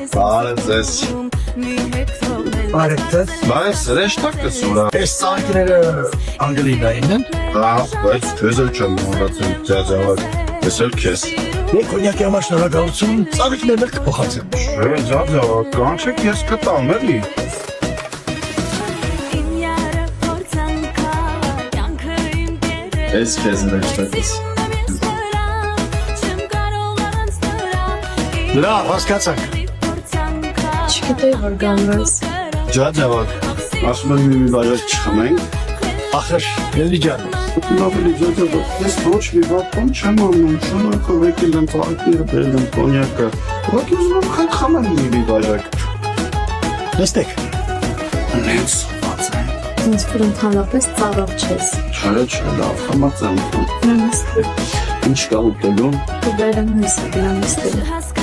Բարեձեզ։ Բարեկտես։ Բայց հրեշտակը սուրա։ Այս ծաղիկները անգլինային են։ Հա, բայց քեզ էլ չեմ մոռացել ջաջավար։ Ես էլ քեզ։ Մի կոնյակի համար շնորհակալություն, ծաղիկներն էլ կփոխանցեմ։ Ջաջավար, կանչեք ես կտամ էլի։ Ես քեզ հրեշտակս։ Լավ, հասկացանք։ Չգիտեի, որ գանվես։ Ջաջավար, ասում եմ մի բաժակ չխմենք։ Ախր, ելի ջան։ Նավելի ջաջավար, ես ոչ մի բան չեմ անում, շնորհակալ եկել եմ ծաղիկները բերել եմ կոնյակը։ Ո՞ւր ուզում եմ խմեմ մի բաժակ։ Նստեք։ Նենց սոված եմ։ Ինձ որ ընդհանրապես ծառավ չես։ Չէ, լավ, համաձայն եմ։ Նստեք։ Ինչ կա ուտելու։ Դու բերեմ հույսը դրան նստել։